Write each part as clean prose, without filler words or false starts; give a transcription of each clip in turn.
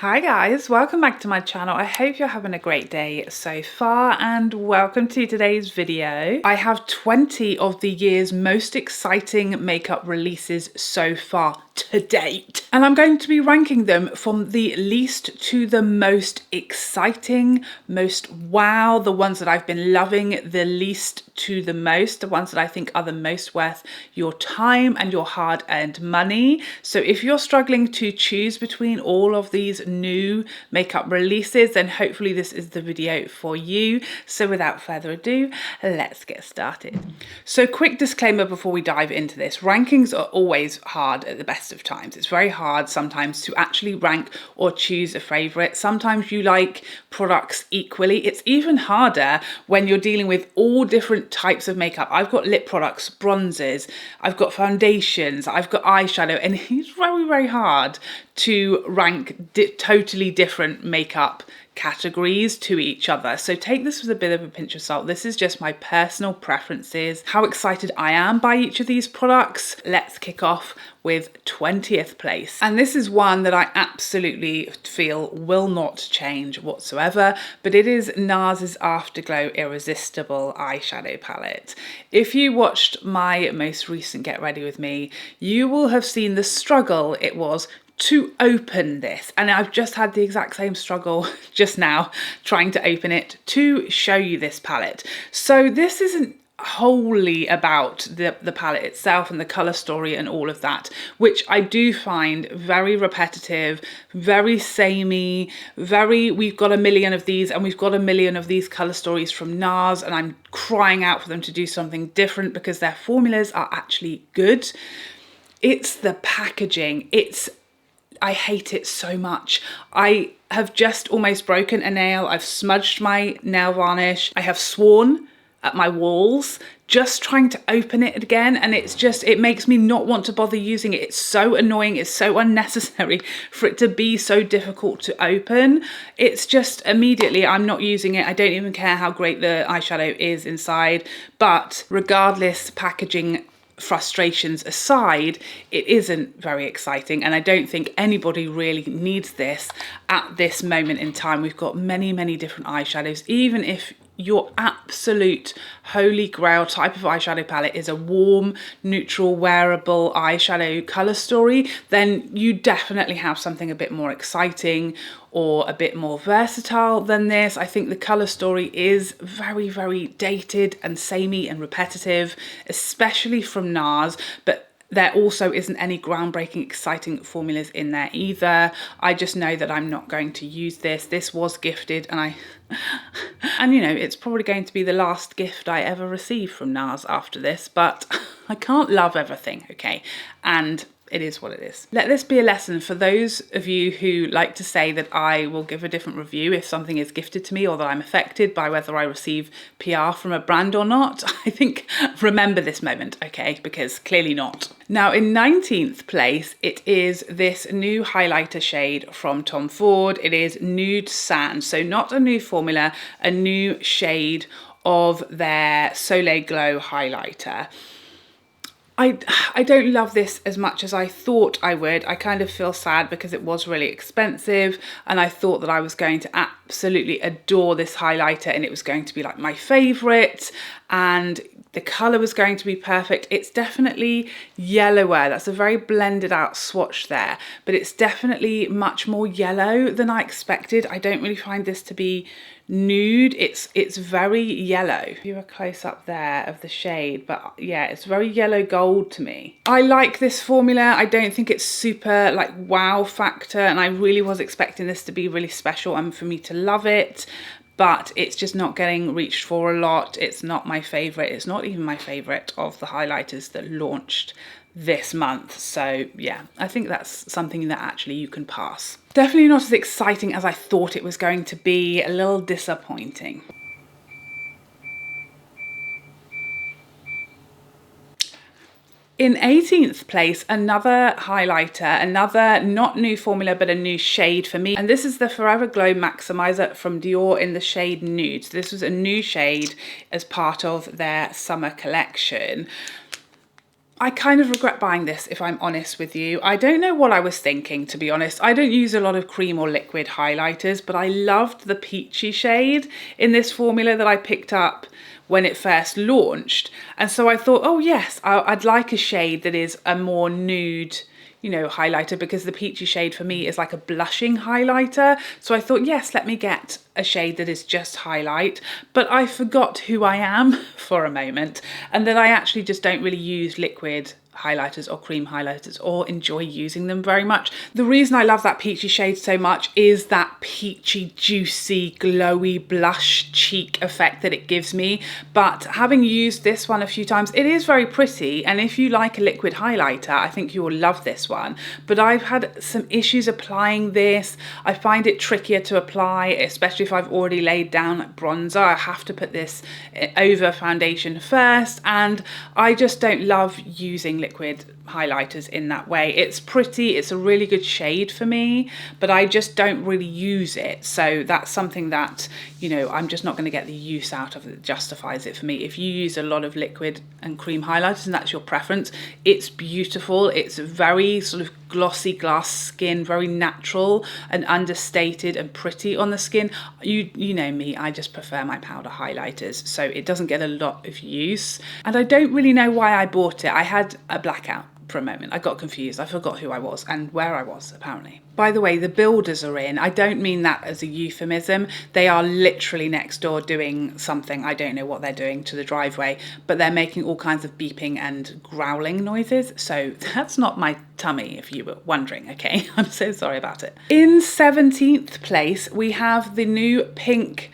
Hi guys, welcome back to my channel. I hope you're having a great day so far and welcome to today's video. I have 20 of the year's most exciting makeup releases so far to date, and I'm going to be ranking them from the least to the most exciting, most wow, the ones that I've been loving the least to the most, the ones that I think are the most worth your time and your hard-earned money. So if you're struggling to choose between all of these new makeup releases, then hopefully this is the video for you. So without further ado, let's get started. So quick disclaimer before we dive into this: rankings are always hard at the best of times. It's very hard sometimes to actually rank or choose a favorite. Sometimes you like products equally. It's even harder when you're dealing with all different types of makeup. I've got lip products, bronzers, I've got foundations, I've got eyeshadow, and it's very, very hard to rank totally different makeup categories to each other. So take this with a bit of a pinch of salt. This is just my personal preferences, how excited I am by each of these products. Let's kick off with 20th place. And this is one that I absolutely feel will not change whatsoever, but it is Nars Afterglow Irresistible eyeshadow palette. If you watched my most recent Get Ready With Me, you will have seen the struggle it was to open this, and I've just had the exact same struggle just now trying to open it to show you this palette. So this isn't wholly about the palette itself and the color story and all of that, which I do find very repetitive, very samey, we've got a million of these and we've got a million of these color stories from Nars, and I'm crying out for them to do something different because their formulas are actually good. It's the packaging. I hate it so much. I have just almost broken a nail. I've smudged my nail varnish. I have sworn at my walls just trying to open it again, and it makes me not want to bother using it. It's so annoying. It's so unnecessary for it to be so difficult to open. It's just immediately I'm not using it. I don't even care how great the eyeshadow is inside, but regardless, packaging frustrations aside, it isn't very exciting, and I don't think anybody really needs this at this moment in time. We've got many different eyeshadows. Even if your absolute holy grail type of eyeshadow palette is a warm, neutral, wearable eyeshadow color story, then you definitely have something a bit more exciting or a bit more versatile than this. I think the color story is very dated and samey and repetitive, especially from Nars, but there also isn't any groundbreaking, exciting formulas in there either. I just know that I'm not going to use this. This was gifted, and and you know, it's probably going to be the last gift I ever receive from Nars after this, but I can't love everything, okay? And it is what it is. Let this be a lesson for those of you who like to say that I will give a different review if something is gifted to me, or that I'm affected by whether I receive PR from a brand or not. I think remember this moment, okay? Because clearly not. Now in 19th place, it is this new highlighter shade from Tom Ford. It is Nude Sand. So not a new formula, a new shade of their Soleil Glow highlighter. I don't love this as much as I thought I would. I kind of feel sad because it was really expensive, and I thought that I was going to absolutely adore this highlighter and it was going to be like my favorite and the color was going to be perfect. It's definitely yellower. That's a very blended out swatch there, but it's definitely much more yellow than I expected. I don't really find this to be nude. It's very yellow. You a close up there of the shade, but yeah, it's very yellow gold to me. I like this formula. I don't think it's super like wow factor, and I really was expecting this to be really special and for me to love it, but it's just not getting reached for a lot. It's not my favorite. It's not even my favorite of the highlighters that launched this month. So yeah, I think that's something that actually you can pass. Definitely not as exciting as I thought it was going to be. A little disappointing. In 18th place, another highlighter, another not new formula, but a new shade for me. And this is the Forever Glow Maximiser from Dior in the shade Nude. So this was a new shade as part of their summer collection. I kind of regret buying this, if I'm honest with you. I don't know what I was thinking, to be honest. I don't use a lot of cream or liquid highlighters, but I loved the peachy shade in this formula that I picked up when it first launched. And so I thought, oh yes, I'd like a shade that is a more nude, you know, highlighter, because the peachy shade for me is like a blushing highlighter. So I thought, yes, let me get a shade that is just highlight. But I forgot who I am for a moment, and that I actually just don't really use liquid highlighters or cream highlighters or enjoy using them very much. The reason I love that peachy shade so much is that peachy, juicy, glowy blush cheek effect that it gives me. But having used this one a few times, it is very pretty, and if you like a liquid highlighter, I think you will love this one. But I've had some issues applying this. I find it trickier to apply, especially if I've already laid down bronzer. I have to put this over foundation first, and I just don't love using liquid highlighters in that way. It's pretty, it's a really good shade for me, but I just don't really use it. So that's something that, you know, I'm just not going to get the use out of it that justifies it for me. If you use a lot of liquid and cream highlighters and that's your preference, it's beautiful. It's very sort of glossy glass skin, very natural and understated and pretty on the skin. You know me, I just prefer my powder highlighters, so it doesn't get a lot of use. And I don't really know why I bought it. I had a blackout for a moment. I got confused. I forgot who I was and where I was, apparently. By the way, the builders are in. I don't mean that as a euphemism. They are literally next door doing something. I don't know what they're doing to the driveway, but they're making all kinds of beeping and growling noises. So that's not my tummy, if you were wondering, okay? I'm so sorry about it. In 17th place, we have the new pink.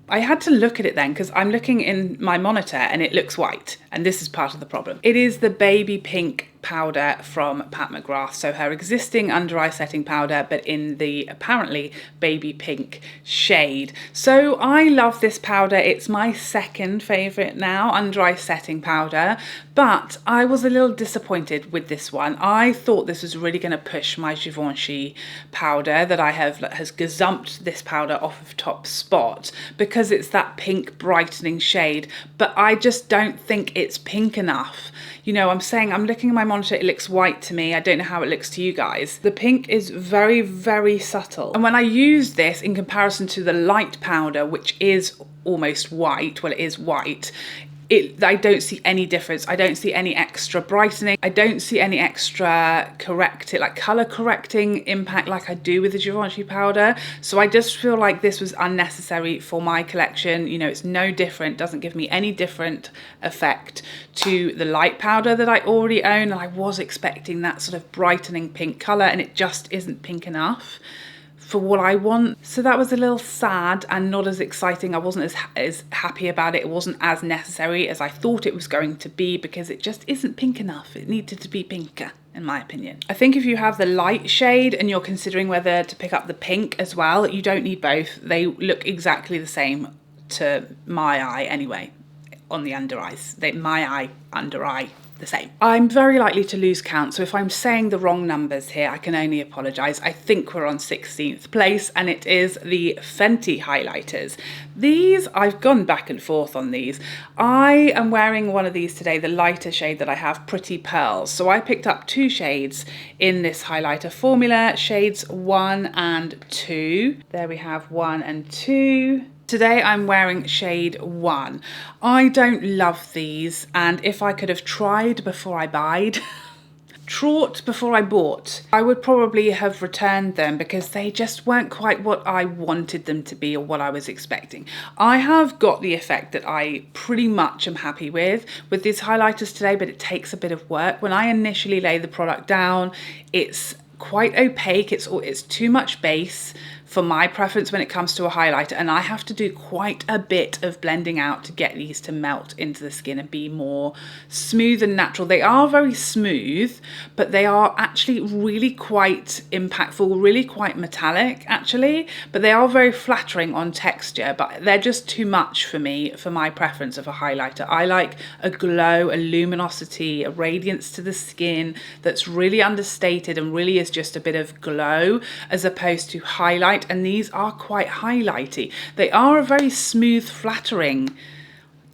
I had to look at it then because I'm looking in my monitor and it looks white, and this is part of the problem. It is the baby pink powder from Pat McGrath, so her existing under eye setting powder, but in the apparently baby pink shade. So I love this powder. It's my second favourite now, under eye setting powder, but I was a little disappointed with this one. I thought this was really going to push my Givenchy powder that I have, has gazumped this powder off of Top Spot, because it's that pink brightening shade, but I just don't think it's pink enough. You know, I'm looking at my monitor, it looks white to me. I don't know how it looks to you guys. The pink is very, very subtle. And when I use this in comparison to the light powder, which is almost white, well, it is white, I don't see any difference. I don't see any extra brightening. I don't see any extra color correcting impact like I do with the Givenchy powder. So I just feel like this was unnecessary for my collection. You know, it's no different, doesn't give me any different effect to the light powder that I already own. And I was expecting that sort of brightening pink color, and it just isn't pink enough for what I want. So that was a little sad and not as exciting. I wasn't as happy about it. It wasn't as necessary as I thought it was going to be, because it just isn't pink enough. It needed to be pinker, in my opinion. I think if you have the light shade and you're considering whether to pick up the pink as well, you don't need both. They look exactly the same to my eye anyway, on the under eyes. My eye, under eye, the same. I'm very likely to lose count, so if I'm saying the wrong numbers here, I can only apologise. I think we're on 16th place, and it is the Fenty Highlighters. These, I've gone back and forth on these. I am wearing one of these today, the lighter shade that I have, Pretty Pearls. So I picked up two shades in this highlighter formula, shades 1 and 2. There we have 1 and 2. Today I'm wearing shade 1. I don't love these, and if I could have tried before I buyed, traught before I bought, I would probably have returned them, because they just weren't quite what I wanted them to be or what I was expecting. I have got the effect that I pretty much am happy with these highlighters today, but it takes a bit of work. When I initially lay the product down, it's quite opaque, it's too much base for my preference when it comes to a highlighter, and I have to do quite a bit of blending out to get these to melt into the skin and be more smooth and natural. They are very smooth, but they are actually really quite impactful, really quite metallic actually, but they are very flattering on texture, but they're just too much for me, for my preference of a highlighter. I like a glow, a luminosity, a radiance to the skin that's really understated and really is just a bit of glow, as opposed to highlight. And these are quite highlighty. They are a very smooth, flattering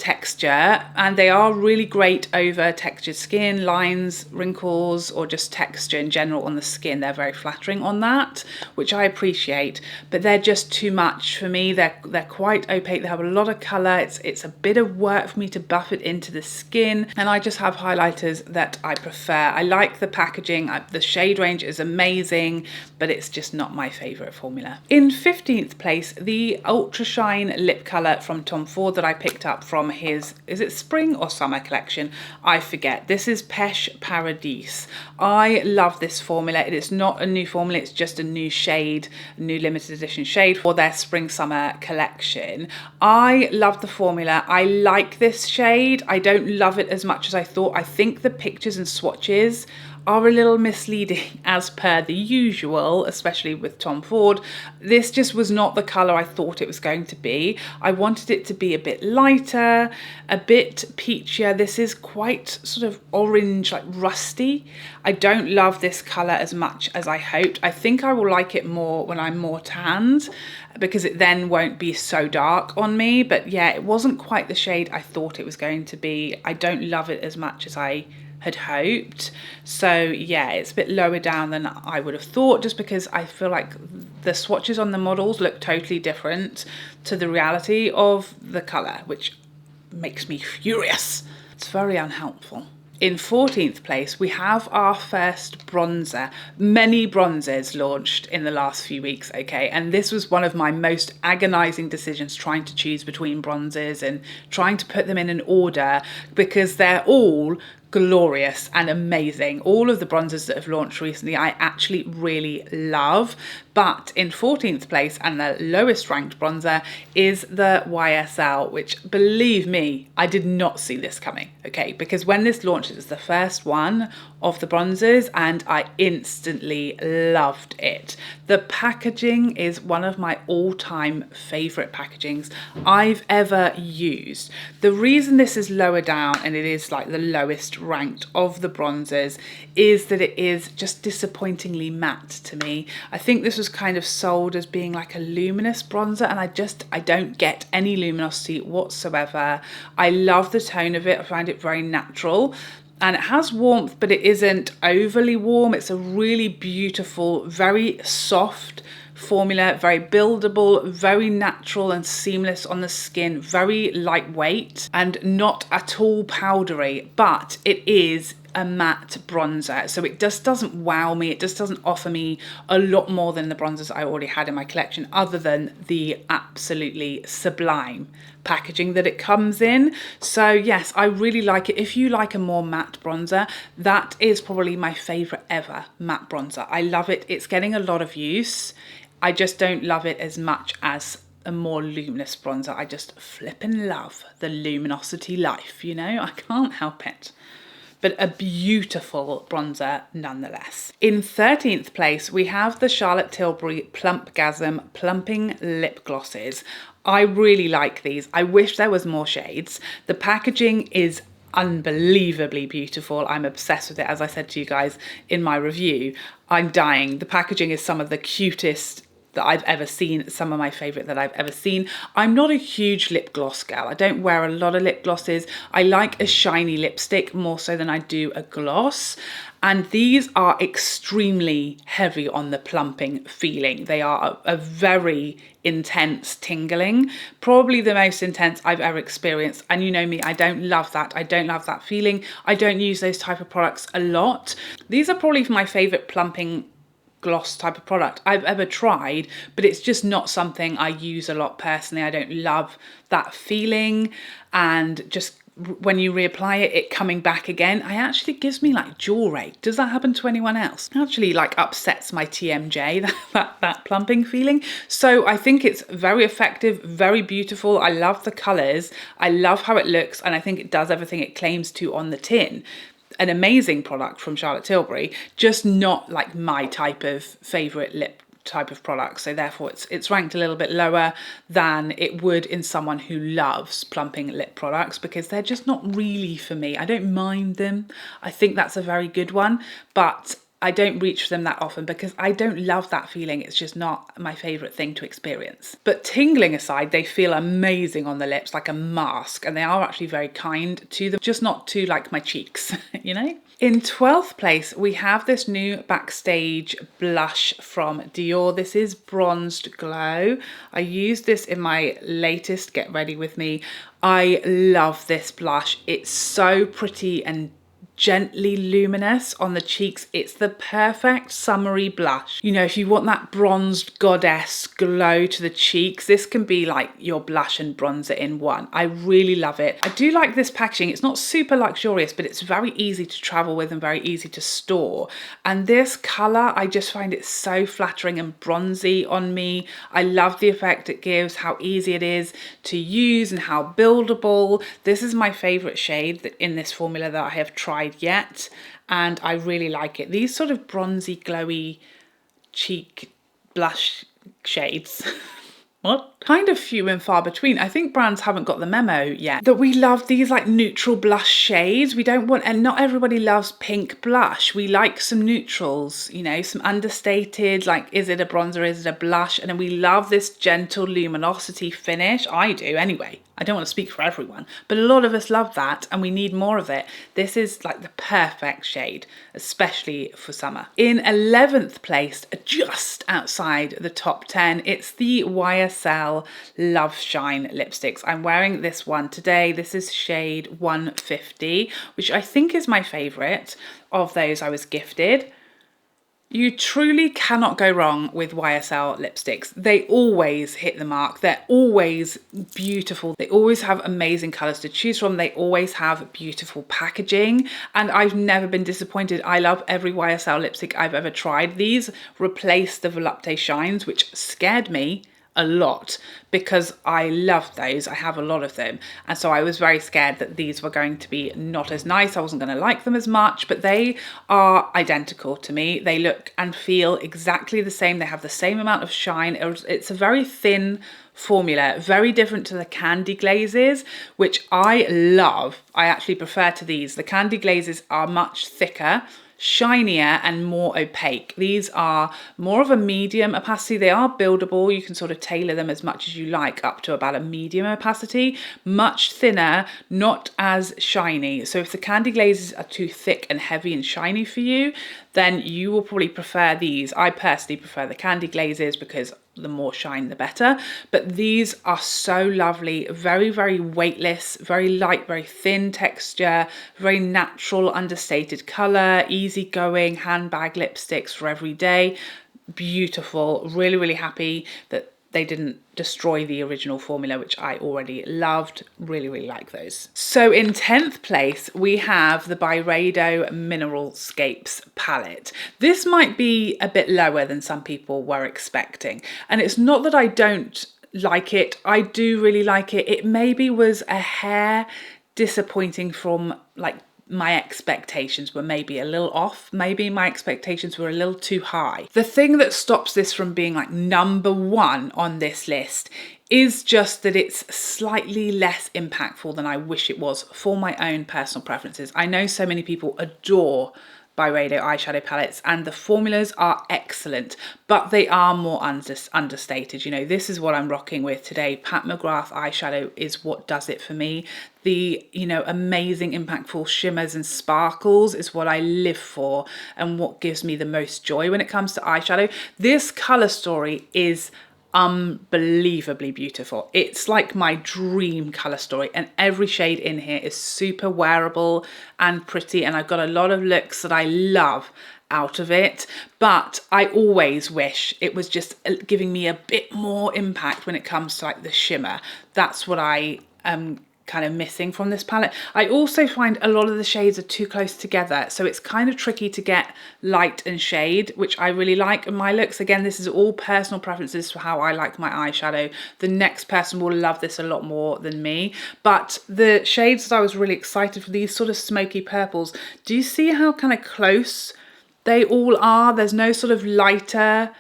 texture, and they are really great over textured skin, lines, wrinkles, or just texture in general on the skin. They're very flattering on that, which I appreciate, but they're just too much for me. They're quite opaque. They have a lot of color. It's a bit of work for me to buff it into the skin, and I just have highlighters that I prefer. I like the packaging. The shade range is amazing, but it's just not my favorite formula. In 15th place, the Ultra Shine lip color from Tom Ford that I picked up from his, is it spring or summer collection? I forget. This is Peche Paradis. I love this formula. It is not a new formula, it's just a new shade, a new limited edition shade for their spring summer collection. I love the formula. I like this shade. I don't love it as much as I thought. I think the pictures and swatches are a little misleading as per the usual, especially with Tom Ford. This just was not the colour I thought it was going to be. I wanted it to be a bit lighter, a bit peachier. This is quite sort of orange, like rusty. I don't love this colour as much as I hoped. I think I will like it more when I'm more tanned, because it then won't be so dark on me. But yeah, it wasn't quite the shade I thought it was going to be. I don't love it as much as I had hoped. So yeah, it's a bit lower down than I would have thought, just because I feel like the swatches on the models look totally different to the reality of the colour, which makes me furious. It's very unhelpful. In 14th place, we have our first bronzer. Many bronzers launched in the last few weeks, okay? And this was one of my most agonizing decisions, trying to choose between bronzers and trying to put them in an order, because they're all glorious and amazing. All of the bronzers that have launched recently I actually really love, but in 14th place and the lowest ranked bronzer is the YSL, which, believe me, I did not see this coming, okay? Because when this launched, it was the first one of the bronzers and I instantly loved it. The packaging is one of my all-time favorite packagings I've ever used. The reason this is lower down and it is like the lowest ranked of the bronzers is that it is just disappointingly matte to me. I think this was kind of sold as being like a luminous bronzer, and I don't get any luminosity whatsoever. I love the tone of it. I find it very natural. And it has warmth, but it isn't overly warm. It's a really beautiful, very soft formula, very buildable, very natural and seamless on the skin, very lightweight and not at all powdery, but it is a matte bronzer, so it just doesn't wow me. It just doesn't offer me a lot more than the bronzers I already had in my collection, other than the absolutely sublime packaging that it comes in. So yes, I really like it. If you like a more matte bronzer, that is probably my favorite ever matte bronzer. I love it. It's getting a lot of use. I just don't love it as much as a more luminous bronzer. I just flippin' love the luminosity life, you know? I can't help it. But a beautiful bronzer nonetheless. In 13th place, we have the Charlotte Tilbury Plumpgasm Plumping Lip Glosses. I really like these. I wish there was more shades. The packaging is unbelievably beautiful. I'm obsessed with it. As I said to you guys in my review, I'm dying. The packaging is some of the cutest that I've ever seen, some of my favorite that I've ever seen. I'm not a huge lip gloss girl. I don't wear a lot of lip glosses. I like a shiny lipstick more so than I do a gloss. And these are extremely heavy on the plumping feeling. They are a very intense tingling, probably the most intense I've ever experienced. And you know me, I don't love that. I don't love that feeling. I don't use those type of products a lot. These are probably my favorite plumping gloss type of product I've ever tried, but it's just not something I use a lot personally. I don't love that feeling, and just when you reapply it, it coming back again, it actually gives me like jaw ache. Does that happen to anyone else? It actually like upsets my TMJ, that plumping feeling. So I think it's very effective, very beautiful. I love the colors. I love how it looks, and I think it does everything it claims to on the tin. An amazing product from Charlotte Tilbury, just not like my type of favorite lip type of product. So therefore it's ranked a little bit lower than it would in someone who loves plumping lip products, because they're just not really for me. I don't mind them. I think that's a very good one, but I don't reach for them that often because I don't love that feeling. It's just not my favorite thing to experience. But tingling aside, they feel amazing on the lips, like a mask, and they are actually very kind to them, just not to like my cheeks, you know? In 12th place, we have this new Backstage blush from Dior. This is Bronzed Glow. I used this in my latest Get Ready With Me. I love this blush. It's so pretty and gently luminous on the cheeks. It's the perfect summery blush. You know, if you want that bronzed goddess glow to the cheeks, this can be like your blush and bronzer in one. I really love it. I do like this packaging. It's not super luxurious, but it's very easy to travel with and very easy to store. And this color, I just find it so flattering and bronzy on me. I love the effect it gives, how easy it is to use and how buildable. This is my favorite shade in this formula that I have tried yet, and I really like it. These sort of bronzy glowy cheek blush shades what? Kind of few and far between. I think brands haven't got the memo yet that we love these like neutral blush shades. We don't want, and not everybody loves pink blush. We like some neutrals, you know, some understated, like, is it a bronzer, is it a blush? And then we love this gentle luminosity finish. I do anyway. I don't want to speak for everyone, but a lot of us love that and we need more of it. This is like the perfect shade, especially for summer. In 11th place, just outside the top 10, it's the YSL Love Shine lipsticks. I'm wearing this one today. This is shade 150, which I think is my favorite of those I was gifted. You truly cannot go wrong with YSL lipsticks. They always hit the mark. They're always beautiful. They always have amazing colors to choose from. They always have beautiful packaging, and I've never been disappointed. I love every YSL lipstick I've ever tried. These replace the Volupte Shines, which scared me a lot because I love those. I have a lot of them, and so I was very scared that these were going to be not as nice. I wasn't going to like them as much, but they are identical to me. They look and feel exactly the same. They have the same amount of shine. It's a very thin formula, very different to the candy glazes, which I love. I actually prefer to these. The candy glazes are much thicker, shinier and more opaque. These are more of a medium opacity. They are buildable. You can sort of tailor them as much as you like up to about a medium opacity, much thinner, not as shiny. So if the candy glazes are too thick and heavy and shiny for you, then you will probably prefer these. I personally prefer the candy glazes because the more shine the better, but these are so lovely, very, very weightless, very light, very thin texture, very natural, understated color, easygoing handbag lipsticks for every day. Beautiful. Really, really happy that they didn't destroy the original formula, which I already loved. Really, really like those. So in 10th place, we have the Byredo Mineralscapes palette. This might be a bit lower than some people were expecting. And it's not that I don't like it. I do really like it. It maybe was a hair disappointing from like my expectations were maybe a little off. Maybe my expectations were a little too high. The thing that stops this from being like #1 on this list is just that it's slightly less impactful than I wish it was for my own personal preferences. I know so many people adore Byredo eyeshadow palettes and the formulas are excellent, but they are more understated. You know, this is what I'm rocking with today. Pat McGrath eyeshadow is what does it for me. The, you know, amazing impactful shimmers and sparkles is what I live for and what gives me the most joy when it comes to eyeshadow. This color story is unbelievably beautiful. It's like my dream color story, and every shade in here is super wearable and pretty, and I've got a lot of looks that I love out of it, but I always wish it was just giving me a bit more impact when it comes to like the shimmer. That's what I am kind of missing from this palette. I also find a lot of the shades are too close together, so it's kind of tricky to get light and shade, which I really like. And my looks, again, this is all personal preferences for how I like my eyeshadow. The next person will love this a lot more than me, but the shades that I was really excited for, these sort of smoky purples, do you see how kind of close they all are? There's no sort of lighter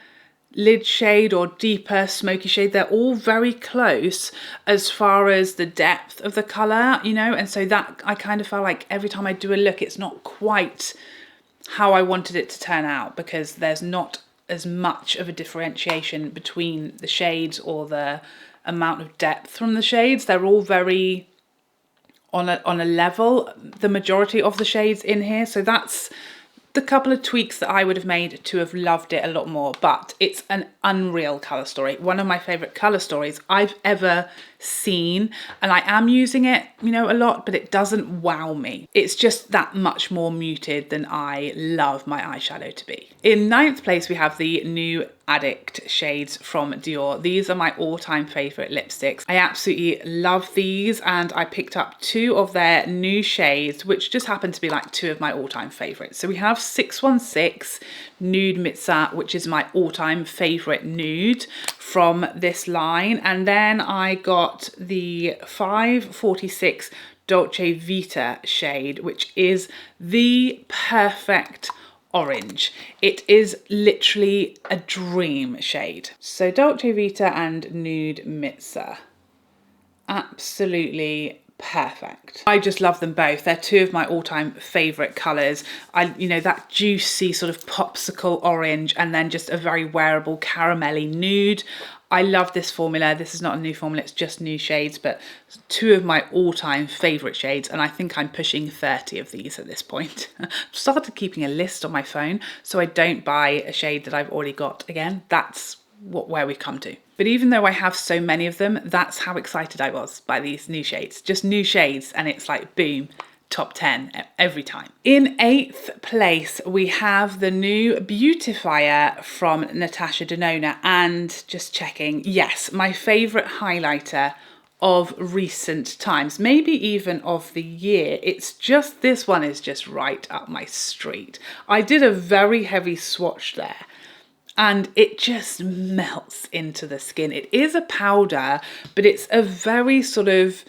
lid shade or deeper smoky shade. They're all very close as far as the depth of the color, you know, and so that I kind of felt like every time I do a look, it's not quite how I wanted it to turn out, because there's not as much of a differentiation between the shades or the amount of depth from the shades. They're all very on a level, the majority of the shades in here. So that's the couple of tweaks that I would have made to have loved it a lot more. But it's an unreal colour story. One of my favourite colour stories I've ever seen. And I am using it, you know, a lot, but it doesn't wow me. It's just that much more muted than I love my eyeshadow to be. In 9th place, we have the new Addict shades from Dior. These are my all-time favourite lipsticks. I absolutely love these, and I picked up 2 of their new shades, which just happen to be like 2 of my all-time favourites. So we have 616 Nude Mitzah, which is my all-time favourite nude from this line. And then I got the 546 Dolce Vita shade, which is the perfect orange. It is literally a dream shade. So Dolce Vita and Nude Mitzah, absolutely perfect. I just love them both. They're 2 of my all-time favorite colors. You know, that juicy sort of popsicle orange, and then just a very wearable caramelly nude. I love this formula. This is not a new formula, it's just new shades, but 2 of my all-time favorite shades, and I think I'm pushing 30 of these at this point. I've started keeping a list on my phone so I don't buy a shade that I've already got again. That's where we've come to. But even though I have so many of them, that's how excited I was by these new shades. Just new shades, and it's like boom, top 10 every time. In 8th place, we have the new Beautifier from Natasha Denona, and just checking, yes, my favorite highlighter of recent times, maybe even of the year. It's just, this one is just right up my street. I did a very heavy swatch there, and it just melts into the skin. It is a powder, but it's a very sort of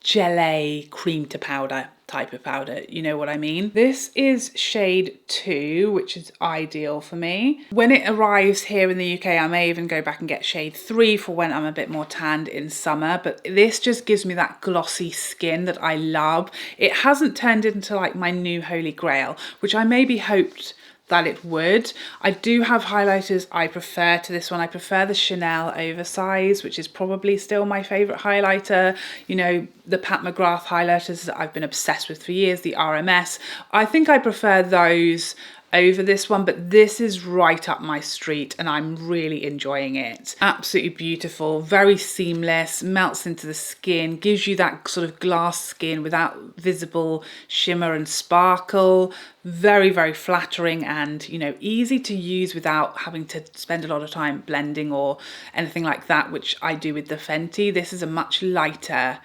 gelée cream to powder type of powder, you know what I mean? This is shade 2, which is ideal for me. When it arrives here in the UK, I may even go back and get shade 3 for when I'm a bit more tanned in summer, but this just gives me that glossy skin that I love. It hasn't turned into like my new holy grail, which I maybe hoped that it would. I do have highlighters I prefer to this one. I prefer the Chanel Oversize, which is probably still my favourite highlighter. You know, the Pat McGrath highlighters that I've been obsessed with for years, the RMS. I think I prefer those over this one, but this is right up my street and I'm really enjoying it. Absolutely beautiful, very seamless, melts into the skin, gives you that sort of glass skin without visible shimmer and sparkle. Very, very flattering, and, you know, easy to use without having to spend a lot of time blending or anything like that, which I do with the Fenty. This is a much lighter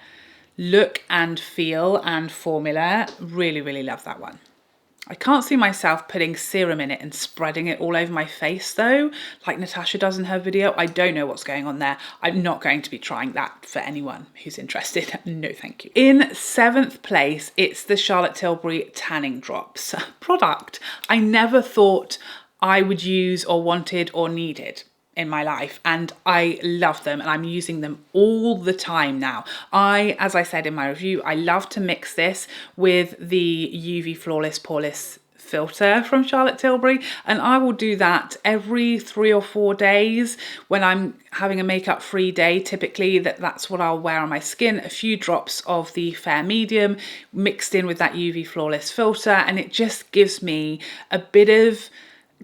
look and feel and formula. Really, really love that one. I can't see myself putting serum in it and spreading it all over my face though, like Natasha does in her video. I don't know what's going on there. I'm not going to be trying that for anyone who's interested. No, thank you. In 7th place, it's the Charlotte Tilbury Tanning Drops product I never thought I would use or wanted or needed in my life, and I love them and I'm using them all the time now. As I said in my review, I love to mix this with the UV Flawless Poreless filter from Charlotte Tilbury, and I will do that every 3 or 4 days when I'm having a makeup free day. Typically that's what I'll wear on my skin, a few drops of the Fair Medium mixed in with that UV Flawless filter, and it just gives me a bit of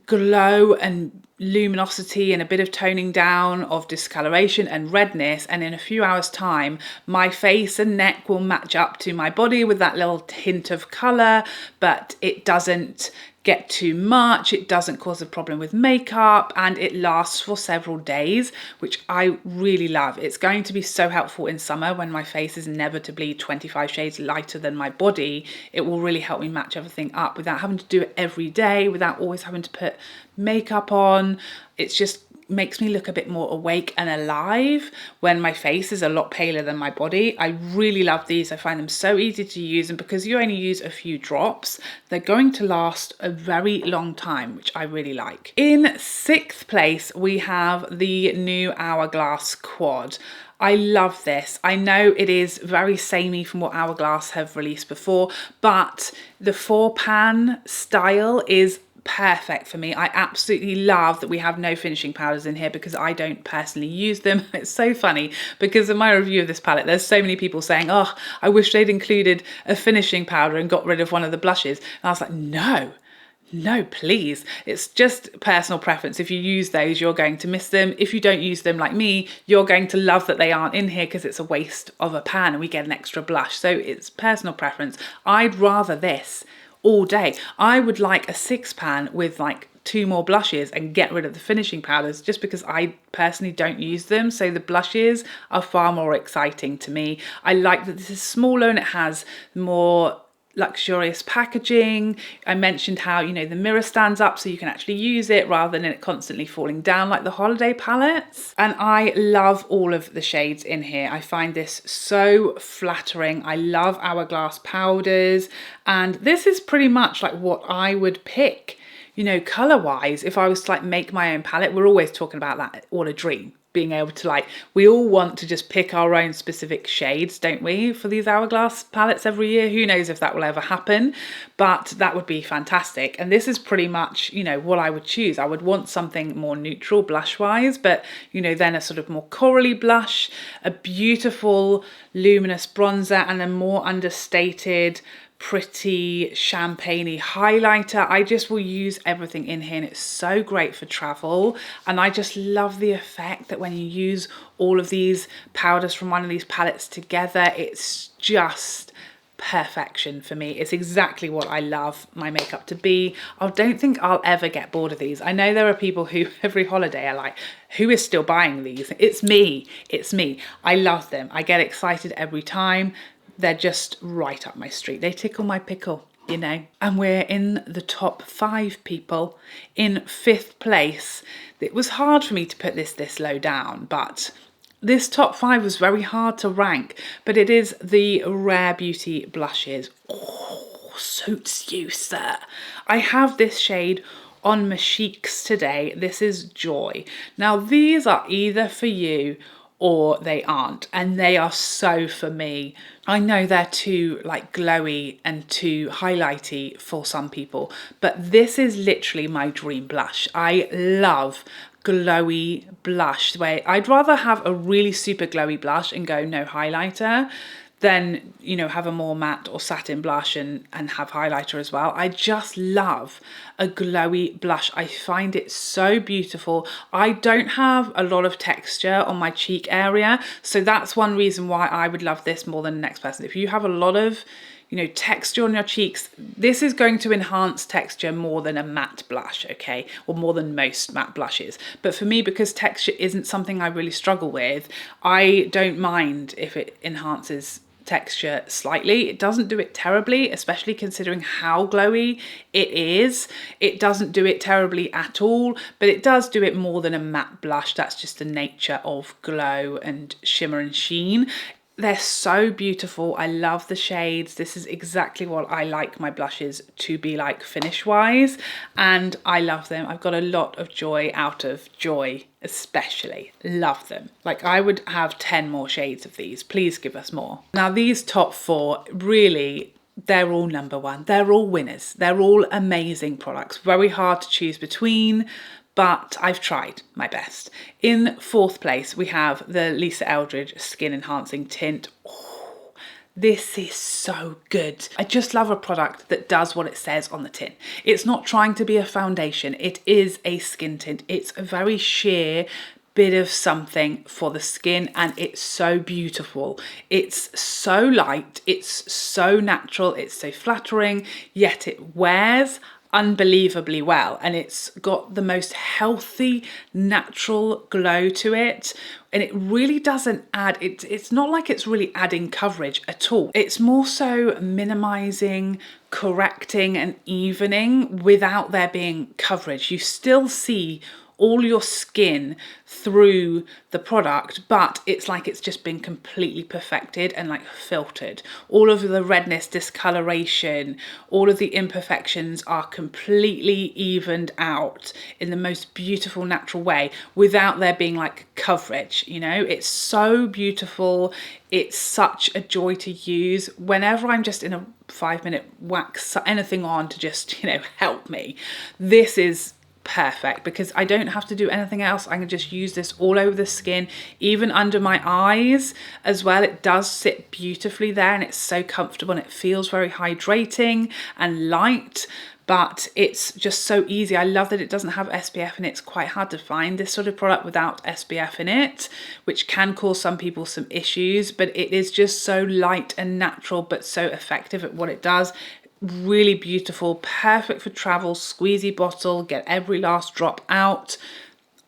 glow and luminosity and a bit of toning down of discoloration and redness, and in a few hours time my face and neck will match up to my body with that little hint of colour, but it doesn't get too much, it doesn't cause a problem with makeup, and it lasts for several days, which I really love. It's going to be so helpful in summer when my face is inevitably 25 shades lighter than my body. It will really help me match everything up without having to do it every day, without always having to put makeup on. It's just makes me look a bit more awake and alive when my face is a lot paler than my body. I really love these. I find them so easy to use, and because you only use a few drops, they're going to last a very long time, which I really like. In sixth place, we have the new Hourglass Quad. I love this. I know it is very samey from what Hourglass have released before, but the 4-pan style is perfect for me. I absolutely love that we have no finishing powders in here because I don't personally use them. It's so funny because in my review of this palette, there's so many people saying, oh, I wish they'd included a finishing powder and got rid of one of the blushes. And I was like, no, please. It's just personal preference. If you use those, you're going to miss them. If you don't use them like me, you're going to love that they aren't in here because it's a waste of a pan and we get an extra blush. So it's personal preference. I'd rather this all day. I would like a 6-pan with like 2 more blushes and get rid of the finishing powders just because I personally don't use them. So the blushes are far more exciting to me. I like that this is smaller and it has more luxurious packaging. I mentioned how, you know, the mirror stands up so you can actually use it rather than it constantly falling down like the holiday palettes. And I love all of the shades in here. I find this so flattering. I love Hourglass powders, and this is pretty much like what I would pick, you know, color wise if I was to like make my own palette. We're always talking about that, all a dream. Being able to like, we all want to just pick our own specific shades, don't we, for these Hourglass palettes every year. Who knows if that will ever happen, but that would be fantastic. And this is pretty much, you know, what I would choose. I would want something more neutral blush wise, but you know, then a sort of more corally blush, a beautiful luminous bronzer, and a more understated pretty champagne-y highlighter. I just will use everything in here, and it's so great for travel. And I just love the effect that when you use all of these powders from one of these palettes together, it's just perfection for me. It's exactly what I love my makeup to be. I don't think I'll ever get bored of these. I know there are people who every holiday are like, who is still buying these? It's me. I love them. I get excited every time. They're just right up my street. They tickle my pickle, you know. And we're in the top 5, people. In 5th place, it was hard for me to put this low down, but this top 5 was very hard to rank, but it is the Rare Beauty blushes. Oh, suits you, sir. I have this shade on my cheeks today. This is Joy. Now, these are either for you or they aren't, and they are so for me. I know they're too like glowy and too highlighty for some people, but this is literally my dream blush. I love glowy blush, where I'd rather have a really super glowy blush and go no highlighter than, you know, have a more matte or satin blush and have highlighter as well. I just love a glowy blush. I find it so beautiful. I don't have a lot of texture on my cheek area, so that's one reason why I would love this more than the next person. If you have a lot of, you know, texture on your cheeks, this is going to enhance texture more than a matte blush, okay? Or more than most matte blushes. But for me, because texture isn't something I really struggle with, I don't mind if it enhances texture slightly. It doesn't do it terribly, especially considering how glowy it is. It doesn't do it terribly at all, but it does do it more than a matte blush. That's just the nature of glow and shimmer and sheen. They're so beautiful. I love the shades. This is exactly what I like my blushes to be like finish wise, and I love them. I've got a lot of joy out of Joy, especially. Love them. Like, I would have 10 more shades of these. Please give us more. Now, these top 4, really, they're all number 1. They're all winners. They're all amazing products. Very hard to choose between, but I've tried my best. In 4th place, we have the Lisa Eldridge Skin Enhancing Tint. Oh, this is so good. I just love a product that does what it says on the tin. It's not trying to be a foundation. It is a skin tint. It's a very sheer bit of something for the skin, and it's so beautiful. It's so light. It's so natural. It's so flattering, yet it wears unbelievably well, and it's got the most healthy natural glow to it, and it really doesn't add, it's not like it's really adding coverage at all. It's more so minimizing, correcting and evening without there being coverage. You still see all your skin through the product, but it's like it's just been completely perfected and like filtered. All of the redness, discoloration, all of the imperfections are completely evened out in the most beautiful natural way without there being like coverage, you know. It's so beautiful. It's such a joy to use. Whenever I'm just in a 5-minute wax anything on to just, you know, help me, this is perfect because I don't have to do anything else. I can just use this all over the skin, even under my eyes as well. It does sit beautifully there and it's so comfortable and it feels very hydrating and light, but it's just so easy. I love that it doesn't have SPF and it's quite hard to find this sort of product without SPF in it, which can cause some people some issues, but it is just so light and natural, but so effective at what it does. Really beautiful, perfect for travel, squeezy bottle, get every last drop out.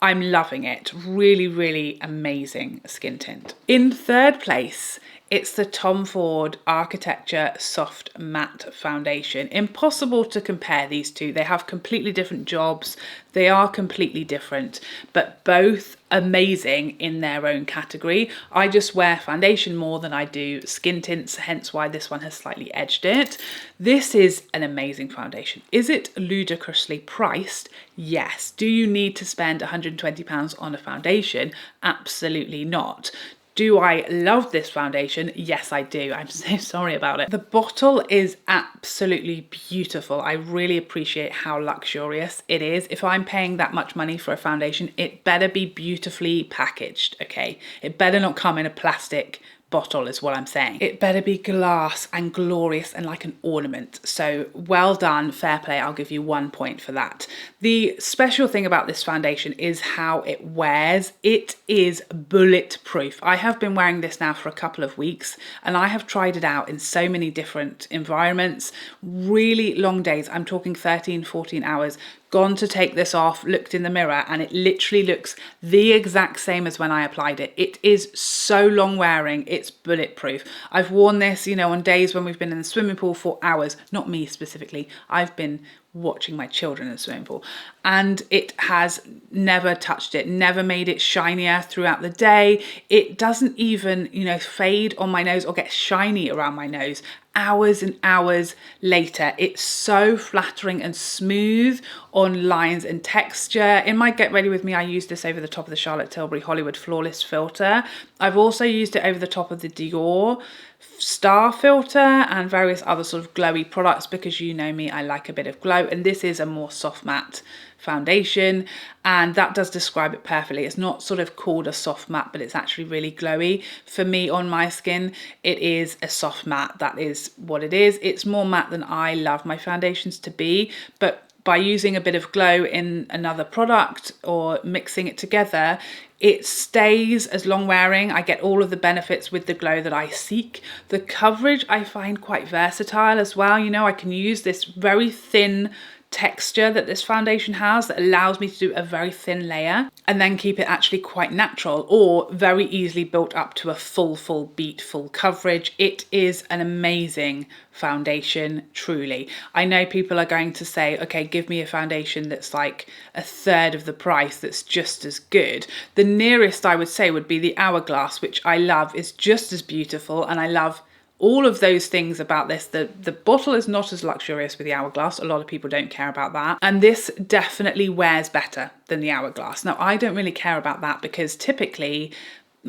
I'm loving it. Really, really amazing skin tint. In third place, it's the Tom Ford Architecture Soft Matte Foundation. Impossible to compare these two. They have completely different jobs. They are completely different, but both amazing in their own category. I just wear foundation more than I do skin tints, hence why this one has slightly edged it. This is an amazing foundation. Is it ludicrously priced? Yes. Do you need to spend £120 on a foundation? Absolutely not. Do I love this foundation? Yes, I do. I'm so sorry about it. The bottle is absolutely beautiful. I really appreciate how luxurious it is. If I'm paying that much money for a foundation, it better be beautifully packaged, okay? It better not come in a plastic bottle is what I'm saying. It better be glass and glorious and like an ornament. So well done, fair play. I'll give you 1 point for that. The special thing about this foundation is how it wears. It is bulletproof. I have been wearing this now for a couple of weeks and I have tried it out in so many different environments, really long days. I'm talking 13, 14 hours. Gone to take this off, looked in the mirror, and it literally looks the exact same as when I applied it. It is so long wearing, it's bulletproof. I've worn this, you know, on days when we've been in the swimming pool for hours, not me specifically. I've been watching my children in the swimming pool, and it has never touched it, never made it shinier throughout the day. It doesn't even, you know, fade on my nose or get shiny around my nose. Hours and hours later, it's so flattering and smooth on lines and texture. In my Get Ready With Me, I used this over the top of the Charlotte Tilbury Hollywood Flawless filter. I've also used it over the top of the Dior Star filter and various other sort of glowy products because you know me, I like a bit of glow, and this is a more soft matte foundation, and that does describe it perfectly. It's not sort of called a soft matte, but it's actually really glowy. For me, on my skin, it is a soft matte. That is what it is. It's more matte than I love my foundations to be, but by using a bit of glow in another product or mixing it together, it stays as long wearing. I get all of the benefits with the glow that I seek. The coverage I find quite versatile as well. You know, I can use this very thin texture that this foundation has that allows me to do a very thin layer and then keep it actually quite natural, or very easily built up to a full beat, full coverage. It is an amazing foundation, truly. I know people are going to say, okay, give me a foundation that's like a third of the price that's just as good. The nearest I would say would be the Hourglass, which I love, is just as beautiful, and I love all of those things about this. The bottle is not as luxurious with the Hourglass. A lot of people don't care about that. And this definitely wears better than the Hourglass. Now, I don't really care about that because typically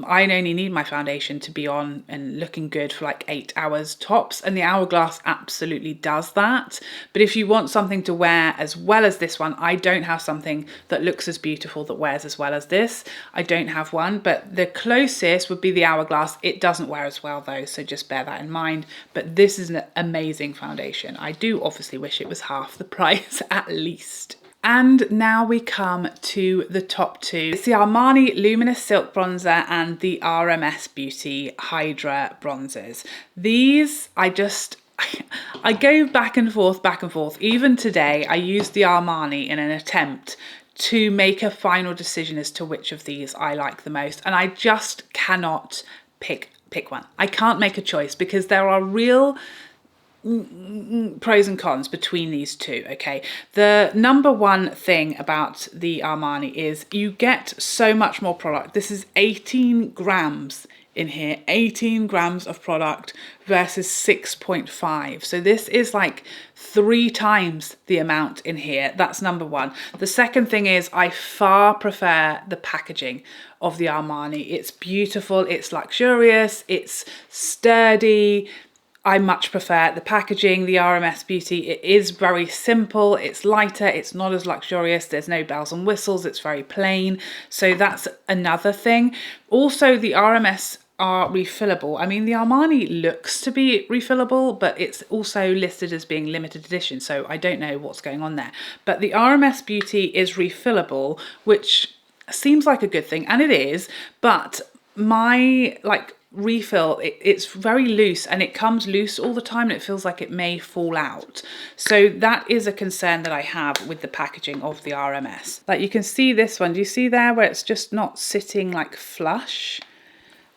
I only need my foundation to be on and looking good for like 8 hours tops, and the Hourglass absolutely does that. But if you want something to wear as well as this one, I don't have something that looks as beautiful that wears as well as this. I don't have one, but the closest would be the Hourglass. It doesn't wear as well though, so just bear that in mind. But this is an amazing foundation. I do obviously wish it was half the price at least. And now we come to the top two. It's the Armani Luminous Silk Bronzer and the RMS Beauty Hydra Bronzers. These, I go back and forth. Even today, I used the Armani in an attempt to make a final decision as to which of these I like the most. And I just cannot pick one. I can't make a choice because there are real pros and cons between these two, okay? The number one thing about the Armani is you get so much more product. This is 18 grams in here, 18 grams of product versus 6.5. So this is like 3 times the amount in here. That's number one. The second thing is I far prefer the packaging of the Armani. It's beautiful, it's luxurious, it's sturdy. I much prefer the packaging, the RMS Beauty. It is very simple, it's lighter, it's not as luxurious, there's no bells and whistles, it's very plain. So that's another thing. Also, the RMS are refillable. I mean, the Armani looks to be refillable, but it's also listed as being limited edition, so I don't know what's going on there. But the RMS Beauty is refillable, which seems like a good thing, and it is, but my refill, it's very loose and it comes loose all the time and it feels like it may fall out. So that is a concern that I have with the packaging of the RMS. Like you can see this one, do you see there where it's just not sitting like flush?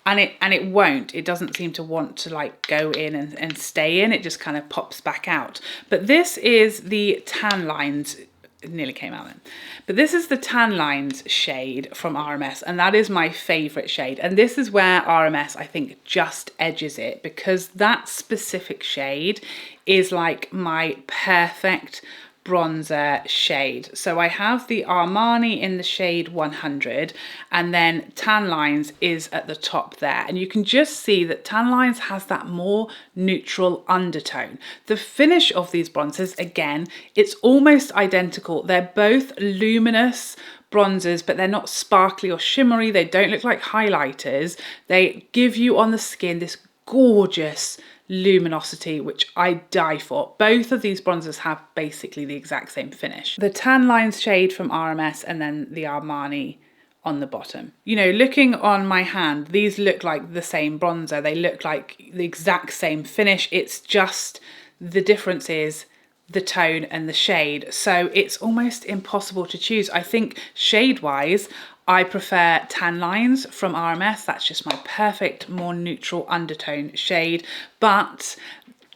And it won't, it doesn't seem to want to like go in and stay in, it just kind of pops back out. But this is the Tan Lines, it nearly came out then. But this is the Tan Lines shade from RMS, and that is my favorite shade. And this is where RMS, I think, just edges it, because that specific shade is like my perfect bronzer shade. So I have the Armani in the shade 100, and then Tan Lines is at the top there, and you can just see that Tan Lines has that more neutral undertone. The finish of these bronzers, again, it's almost identical. They're both luminous bronzers, but they're not sparkly or shimmery. They don't look like highlighters. They give you on the skin this gorgeous luminosity, which I die for. Both of these bronzers have basically the exact same finish. The Tan Lines shade from RMS and then the Armani on the bottom. You know, looking on my hand, these look like the same bronzer. They look like the exact same finish. It's just the difference is the tone and the shade. So it's almost impossible to choose. I think shade-wise, I prefer Tan Lines from RMS. That's just my perfect, more neutral undertone shade. But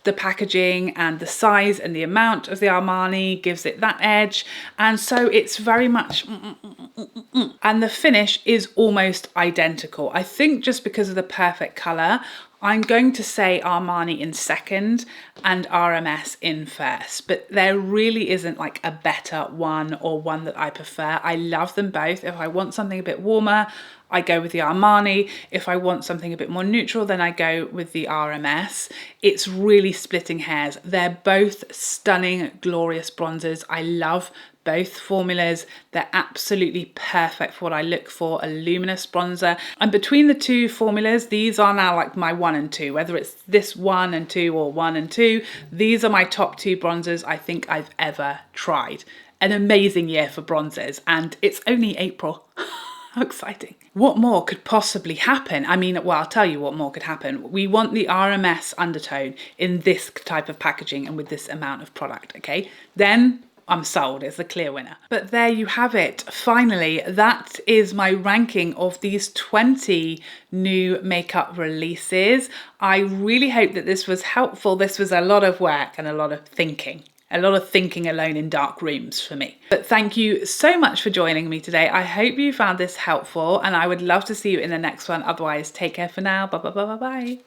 the packaging and the size and the amount of the Armani gives it that edge. And so it's very much, and the finish is almost identical. I think just because of the perfect color, I'm going to say Armani in second and RMS in first, but there really isn't like a better one or one that I prefer. I love them both. If I want something a bit warmer, I go with the Armani. If I want something a bit more neutral, then I go with the RMS. It's really splitting hairs. They're both stunning, glorious bronzers. I love both formulas. They're absolutely perfect for what I look for, a luminous bronzer. And between the two formulas, these are now like my 1 and 2, whether it's this 1 and 2 or 1 and 2, these are my top 2 bronzers I think I've ever tried. An amazing year for bronzers, and it's only April. How exciting. What more could possibly happen? I mean, well, I'll tell you what more could happen. We want the RMS undertone in this type of packaging and with this amount of product, okay? Then I'm sold, it's a clear winner. But there you have it. Finally, that is my ranking of these 20 new makeup releases. I really hope that this was helpful. This was a lot of work and a lot of thinking. A lot of thinking alone in dark rooms for me. But thank you so much for joining me today. I hope you found this helpful and I would love to see you in the next one. Otherwise, take care for now. Bye bye bye bye bye.